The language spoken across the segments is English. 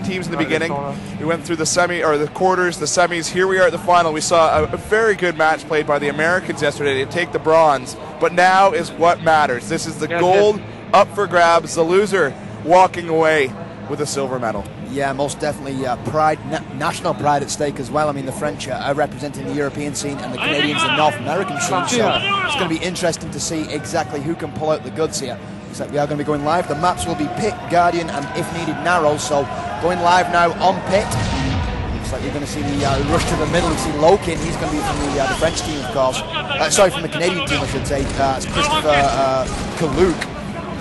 teams in the beginning. We went through the quarters, the semis. Here we are at the final. We saw a very good match played by the Americans yesterday to take the bronze, but now is what matters. This is the gold up for grabs. The loser walking away with a silver medal. Yeah, most definitely pride, national pride at stake as well. I mean, the French are representing the European scene and the Canadians the North American scene, so it's going to be interesting to see exactly who can pull out the goods here. Except we are going to be going live. The maps will be Pit, Guardian, and if needed, Narrow, so going live now on Pit. Looks like you're going to see the rush to the middle. You see Lokin, he's going to be from the French team, of course. Sorry, from the Canadian team, I should say. It's Christopher Kaluk.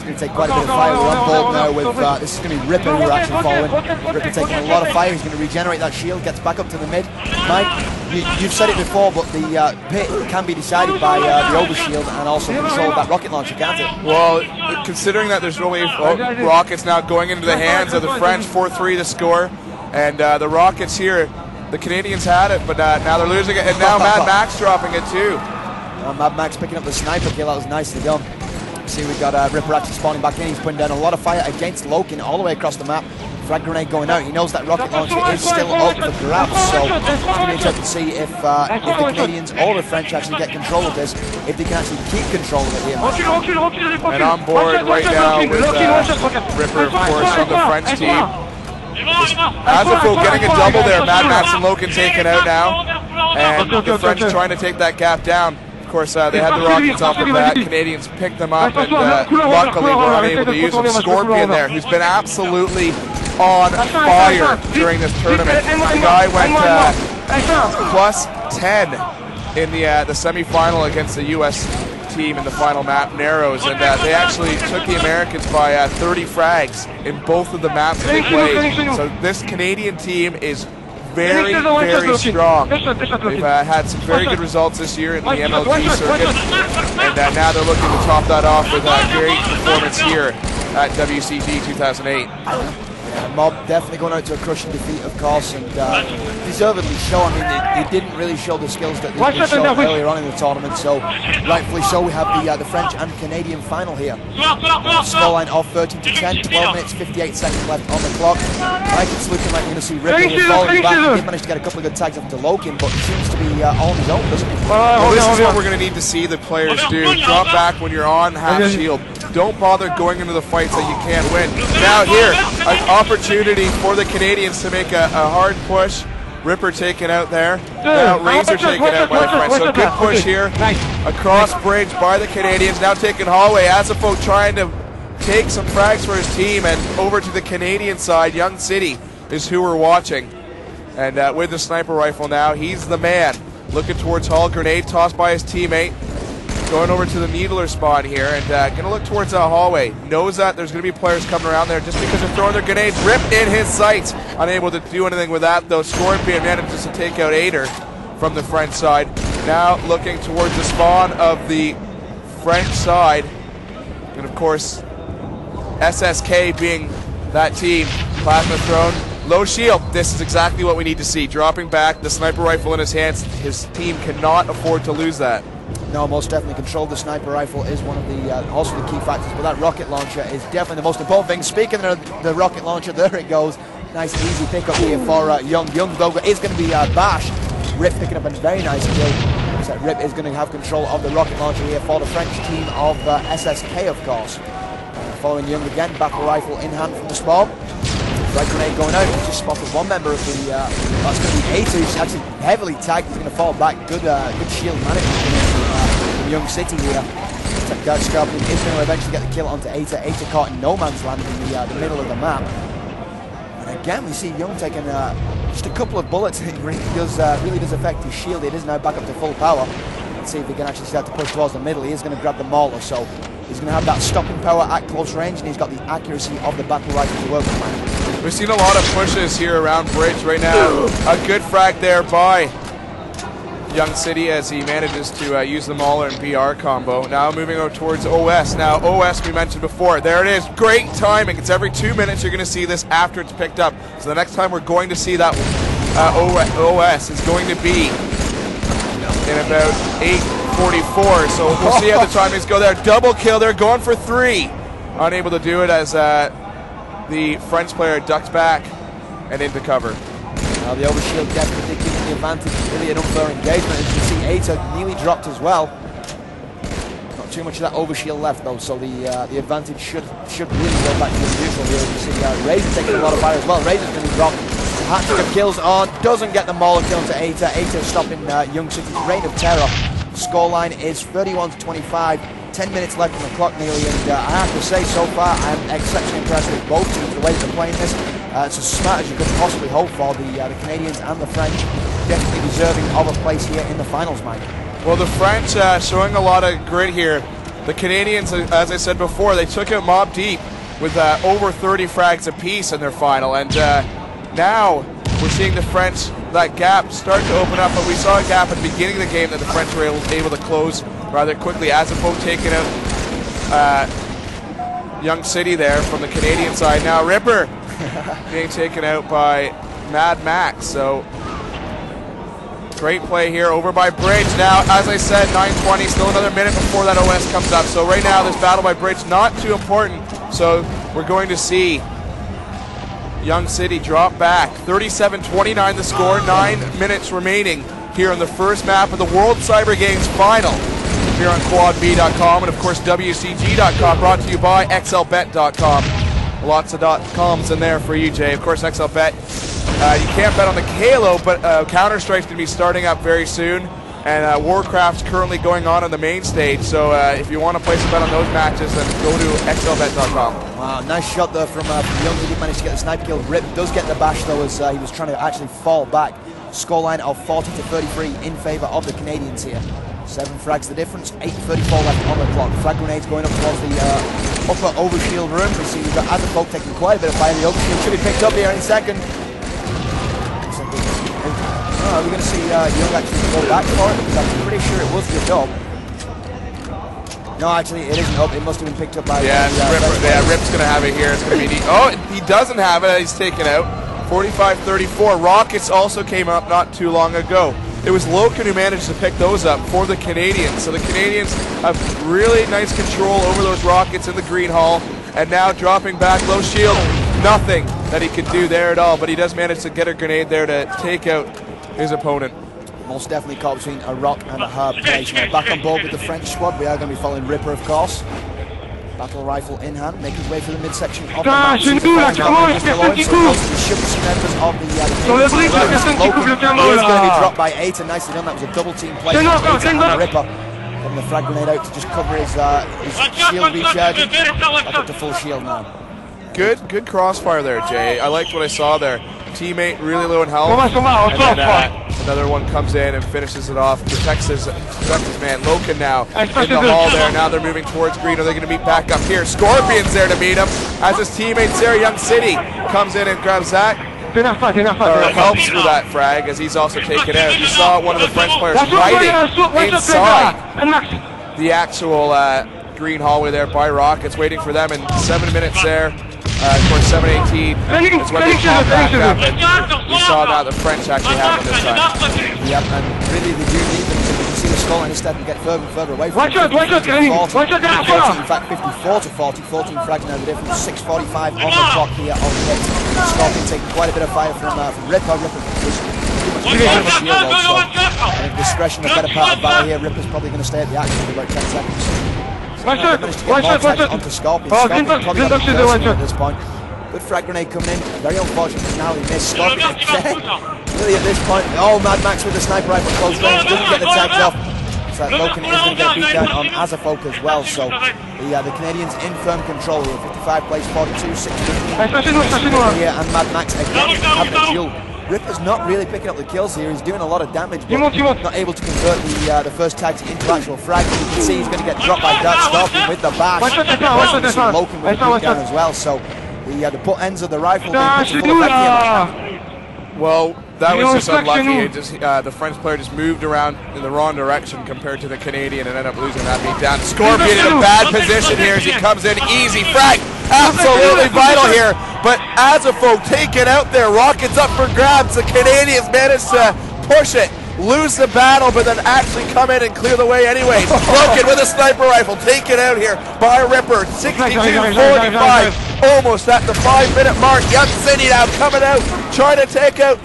Going to take quite a bit of fire. We're on board now with this is going to be Ripper who are actually following. Ripper taking a lot of fire. He's going to regenerate that shield, gets back up to the mid. Mike, you've said it before, but the pit can be decided by the overshield and also control of that rocket launcher, can't it? Well, considering that there's really rockets now going into the hands of the French, 4-3 the score, and the rockets here, the Canadians had it, but now they're losing it, and now Mad Max dropping it too. Mad Max picking up the sniper kill. That was nicely done. See, we've got Ripper actually spawning back in. He's putting down a lot of fire against Lokin all the way across the map. Frag grenade going out. He knows that rocket launcher is still up for grabs, so it's going to be interesting to see if the Canadians or the French actually get control of this, if they can actually keep control of it here. And on board right now with Ripper, of course, from the French team. Azafo getting a double there. Mad Max and Lokin taken out now, and the French trying to take that gap down. Of course, they had the rockets off the bat. Canadians picked them up, and luckily were unable to use them. Scorpion there, who's been absolutely on fire during this tournament. The guy went plus 10 in the semi-final against the U.S. team in the final map, Narrows, and they actually took the Americans by 30 frags in both of the maps that they played. So this Canadian team is very, very strong. They've had some very good results this year in the MLG circuit, and now they're looking to top that off with a great performance here at WCG 2008. Mob definitely going out to a crushing defeat, of course, and deservedly so. I mean, they didn't really show the skills that they showed earlier on in the tournament, so rightfully so. We have the French and Canadian final here. Scoreline of 13-10, 12 minutes 58 seconds left on the clock. Mike, it's looking like you're going to see Ripper falling back. He did manage to get a couple of good tags up to Lokin, but he seems to be on his own, doesn't he? Well, this is what we're going to need to see the players do. Drop back when you're on half shield. Don't bother going into the fights that you can't win. Now here, an opportunity for the Canadians to make a hard push. Ripper taken out there. Now Razor taken out by the French. So good push here. Across bridge by the Canadians. Now taking hallway. Azafo trying to take some frags for his team, and over to the Canadian side, Young City is who we're watching. And with the sniper rifle now, he's the man. Looking towards Hall, grenade tossed by his teammate. Going over to the Needler spawn here, and going to look towards that hallway. Knows that there's going to be players coming around there just because they're throwing their grenades. Ripped in his sights. Unable to do anything with that, though. Scorpion manages to take out Ader from the French side. Now looking towards the spawn of the French side. And of course, SSK being that team. Plasma thrown. Low shield. This is exactly what we need to see. Dropping back, the sniper rifle in his hands. His team cannot afford to lose that. No, most definitely control the sniper rifle is one of the also the key factors, but that rocket launcher is definitely the most important thing. Speaking of the rocket launcher, there it goes. Nice easy pickup here for Young. Young, though, is going to be Bash. Rip picking up a very nice kill. So Rip is going to have control of the rocket launcher here for the French team of SSK, of course. Following Young again, battle rifle in hand from the spawn. Frag grenade going out. He's just spotted one member of the. That's going to be Ater, who's actually heavily tagged. He's going to fall back. Good shield management from Young City here. Scorpion is going to eventually get the kill onto Ater. Ater caught in no man's land in the middle of the map. And again, we see Young taking just a couple of bullets. It really does affect his shield. It is now back up to full power. Let's see if he can actually start to push towards the middle. He is going to grab the Mauler, so he's going to have that stopping power at close range, and he's got the accuracy of the battle rifle to work with. We've seen a lot of pushes here around bridge right now. A good frag there by Young City as he manages to use the Mauler and BR combo. Now moving over towards OS. Now OS we mentioned before. There it is. Great timing. It's every 2 minutes you're going to see this after it's picked up. So the next time we're going to see that OS is going to be in about 8:44. So we'll see how the timings go there. Double kill. They're going for 3. Unable to do it as the French player ducked back and into cover. Now the overshield definitely giving the advantage. Really an unfair engagement. As you can see, Eita nearly dropped as well. Not too much of that overshield left though, so the advantage should really go back to the neutral here. As you see, Razor taking a lot of fire as well. Razor's going to be dropped. Hat-trick of kills on, doesn't get the mauler kill to Eita. Eita stopping Young City's reign of terror. Scoreline is 31-25. 10 minutes left on the clock nearly, and I have to say, so far, I'm exceptionally impressed with both teams, the way that they're playing this. It's as smart as you could possibly hope for. The Canadians and the French definitely deserving of a place here in the finals, Mike. Well, the French showing a lot of grit here. The Canadians, as I said before, they took it mob deep with over 30 frags apiece in their final, and now we're seeing the French, that gap start to open up, but we saw a gap at the beginning of the game that the French were able to close rather quickly. HALO3 taking out Young City there from the Canadian side. Now Ripper being taken out by Mad Max. So great play here over by Bridge. Now, as I said, 9:20, still another minute before that OS comes up. So right now, this battle by Bridge not too important. So we're going to see Young City drop back. 37-29 the score, 9 minutes remaining here in the first map of the World Cyber Games final here on quadb.com and of course WCG.com, brought to you by XLBet.com. Lots of .coms in there for you, Jay. Of course, XLBet. You can't bet on the Halo, but Counter-Strike's going to be starting up very soon, and Warcraft's currently going on the main stage. So if you want to place a bet on those matches, then go to XLBet.com. Wow, nice shot there from Young. He did manage to get the sniper kill. Rip does get the bash though, as he was trying to actually fall back. Scoreline of 40-33 in favour of the Canadians here. 7 frags the difference, 8:34 left on the clock. Frag grenades going up towards the upper overshield room. We see we've got HALO3 taking quite a bit of fire. The overshield should be picked up here any second. Are we going to see Young actually go back for it? Because I'm pretty sure it was picked up. No, actually, it isn't up. It must have been picked up by Rip's going to have it here. It's going to be he doesn't have it. He's taken out. 45-34. Rockets also came up not too long ago. It was Loken who managed to pick those up for the Canadians. So the Canadians have really nice control over those rockets in the green hall. And now dropping back, low shield. Nothing that he could do there at all. But he does manage to get a grenade there to take out his opponent. Most definitely caught between a rock and a hard place. Now back on board with the French squad. We are going to be following Ripper, of course. Battle rifle in hand, making his way through the midsection of the map. Should be some members of the Canadians. Logan is going to be dropped by Eita. Nicely done. That was a double team play. Eita and Ripper getting the frag grenade out to just cover his shield recharging. Back up to full shield now. Good crossfire there, Jay. I liked what I saw there. Teammate really low in health, and then another one comes in and finishes it off. Protects his man. Loken now in the hall there. Now they're moving towards green. Are they going to meet back up here? Scorpion's there to meet him as his teammates there. Young City comes in and grabs that. Helps with that frag as he's also taken out. You saw one of the French players fighting inside the actual green hallway there by Rockets, waiting for them in 7 minutes there. Of course, 7:18 is when they come back up, and we saw that the French actually have them this time. Yeah, and really they do need them. You can see the scoreline instead and get further and further away from it. In fact, 54-40, 14 frags now the difference. 6:45 on the clock here on the hit. Scorpion taking quite a bit of fire from Ripper. Ripper was too much shield also. And in discretion, a better part of valor here. Ripper's probably going to stay at the action for about 10 seconds. Managed to get more attacks onto Scorpion. Scorpion probably not the at this point. Good frag grenade coming in. Very unfortunate now he missed. Scorpion again. Really at this point. Oh, Mad Max with the sniper rifle close range. Doesn't get the tags off. So Loken is going to get beat down on HALO3 as well. So the Canadians in firm control here. 55 plays 42, 6-15 here, and Mad Max again having a duel. Ripper's not really picking up the kills here. He's doing a lot of damage, but not able to convert the first tags into actual frags. You can see he's going to get dropped by Dark Scorpion with the bash. Loken with the beat down as well. So the butt ends of the rifle being put to full effect here. Well, that was just unlucky. The French player just moved around in the wrong direction compared to the Canadian and ended up losing that beat down. Scorpion in a bad position here as he comes in. Easy frag. Absolutely vital here. But HALO3 taken out there. Rockets up for grabs. The Canadians managed to push it lose the battle, but then actually come in and clear the way anyways. Broken with a sniper rifle, taken out here by Ripper. 62-45, almost at the 5-minute mark. Young City now coming out, trying to take out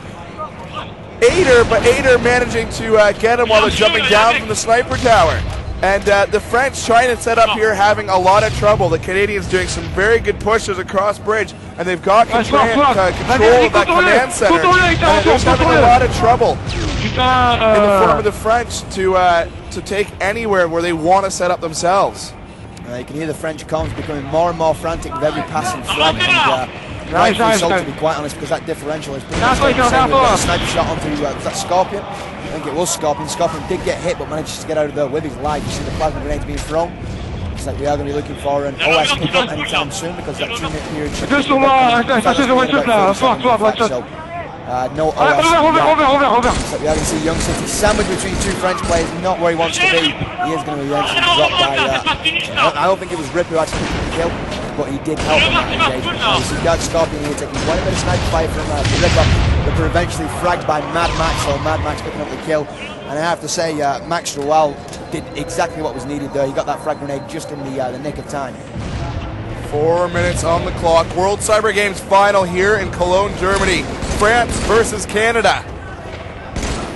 Ader, but Ader managing to get him while they're jumping down from the sniper tower. And the French trying to set up here, having a lot of trouble. The Canadians doing some very good pushes across bridge, and they've got control of that command center. And they're just having a lot of trouble in the form of the French to take anywhere where they want to set up themselves. You can hear the French comms becoming more and more frantic with every passing flag. And rightfully so, to be quite honest, because that differential is pretty much the same. We've got a sniper shot onto was that Scorpion? I think it was Scorpion. Scorpion did get hit, but manages to get out of there with his life. You see the plasma grenades being thrown. Looks like we are going to be looking for an OS pickup anytime soon, because that 2-minute period should be so no OS. So we are going to see Young City sandwiched between two French players, not where he wants to be. He is going to be eventually dropped by I don't think it was Rip who actually took the kill, but he did help in that engagement. You see that Scorpion here taking quite a bit of sniper fire from Ripper, but they're eventually fragged by Mad Max, so Mad Max picking up the kill. And I have to say, Max Rowell did exactly what was needed there. He got that frag grenade just in the nick of time. 4 minutes on the clock. World Cyber Games final here in Cologne, Germany. France versus Canada.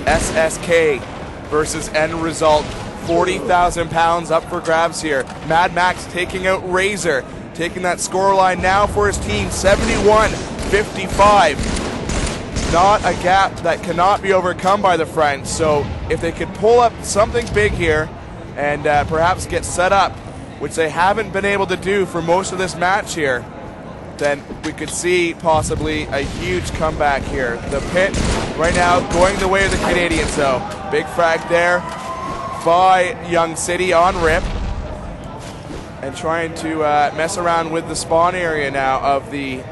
SSK versus EndResult. 40,000 pounds up for grabs here. Mad Max taking out Razor, taking that scoreline now for his team, 71-55. Not a gap that cannot be overcome by the French. So if they could pull up something big here and perhaps get set up, which they haven't been able to do for most of this match here, then we could see possibly a huge comeback here. The pit right now going the way of the Canadians though. Big frag there by Young City on Rip, and trying to mess around with the spawn area now of the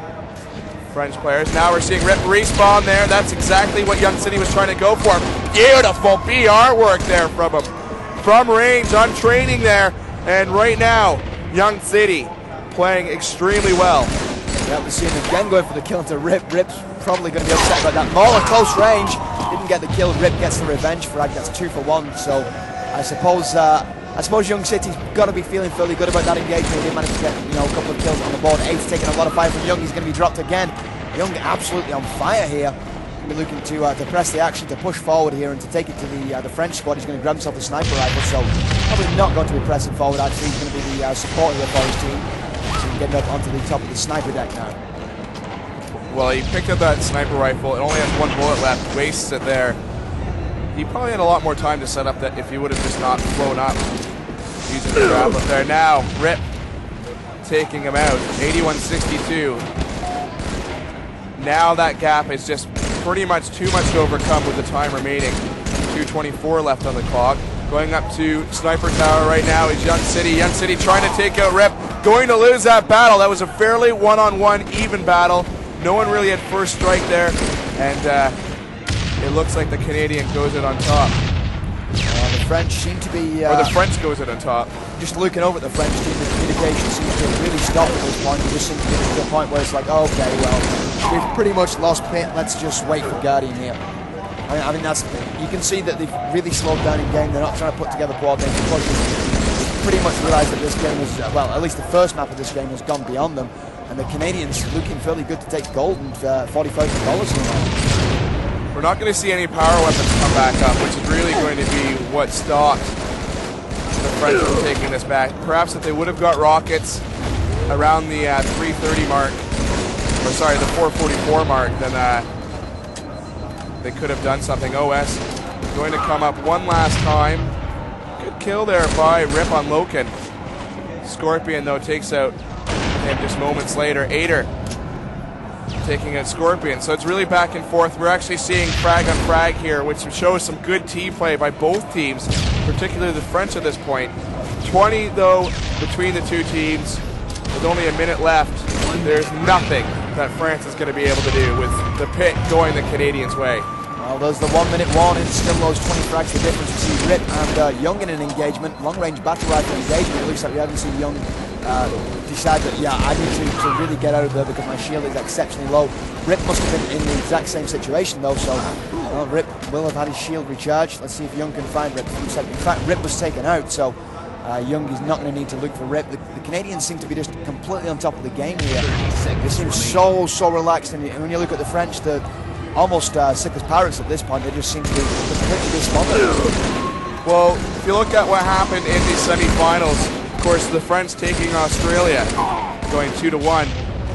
French players. Now we're seeing Rip respawn there. That's exactly what Young City was trying to go for. Beautiful BR work there from him. From range on training there. And right now, Young City playing extremely well. Yeah, we see him again going for the kill into Rip. Rip's probably going to be upset about that. Maul at close range. Didn't get the kill. Rip gets the revenge frag. That's 2 for 1. So I suppose Young City's got to be feeling fairly good about that engagement. He did manage to get a couple of kills on the board. Eight's taking a lot of fire from Young. He's going to be dropped again. Young absolutely on fire here. Be looking to press the action, to push forward here and to take it to the French squad. He's going to grab himself a sniper rifle, so probably not going to be pressing forward. Actually, he's going to be the support here for his team. So he's getting up onto the top of the sniper deck now. Well, he picked up that sniper rifle. It only has 1 bullet left. Wastes it there. He probably had a lot more time to set up that if he would have just not flown up using the grab up there. Now Rip taking him out. 81-62. Now that gap is just pretty much too much to overcome with the time remaining. 2:24 left on the clock. Going up to sniper tower right now is Young City. Young City trying to take out Rip. Going to lose that battle. That was a fairly one-on-one even battle. No one really had first strike there. And it looks like the Canadian goes it on top. The French seem to be... or the French goes it on top. Just looking over at the French team, the communication seems to have really stopped at this point. You just seem to get to the point where it's like, okay, well, we've pretty much lost pit. Let's just wait for Guardian here. I mean, that's, you can see that they've really slowed down in game. They're not trying to put together coordinated pushes. They've pretty much realised that this game is, well, at least the first map of this game has gone beyond them. And the Canadians looking fairly good to take gold and $40,000 here. We're not going to see any power weapons come back up, which is really going to be what stopped the French from taking this back. Perhaps if they would have got rockets around the 330 mark, or sorry, the 444 mark, then they could have done something. OS going to come up one last time. Good kill there by Rip on Loken. Scorpion, though, takes out him just moments later. Ader taking out Scorpion. So it's really back and forth. We're actually seeing frag on frag here, which shows some good team play by both teams, particularly the French at this point. 20, though, between the two teams. With only a minute left, there's nothing that France is going to be able to do with the pit going the Canadians' way. Well, there's the 1 minute warning. Still those 20 frags. The difference between Rip and Young in an engagement. Long-range battle rifle engagement. It looks like we haven't seen Young decide that, yeah, I need to really get out of there because my shield is exceptionally low. Rip must have been in the exact same situation though, so Rip will have had his shield recharged. Let's see if Young can find Rip. In fact, Rip was taken out, so Young is not going to need to look for Rip. The Canadians seem to be just completely on top of the game here. They seem so relaxed, and when you look at the French, they're almost sick as parrots at this point. They just seem to be completely despondent. Well, if you look at what happened in the semi-finals, of course, the French taking Australia, going 2-1.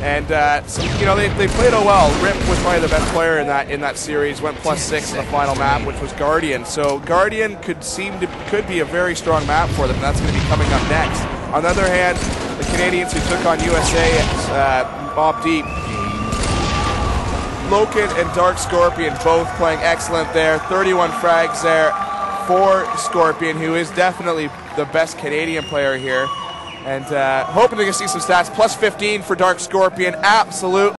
And so, you know, they played it well. Rip was probably the best player in that series. Went +6 in the final map, which was Guardian. So Guardian could be a very strong map for them. And that's going to be coming up next. On the other hand, the Canadians who took on USA Mob Deep, Loken and Dark Scorpion both playing excellent there. 31 frags there for Scorpion, who is definitely the best Canadian player here. And hoping to see some stats. +15 for Dark Scorpion, absolutely.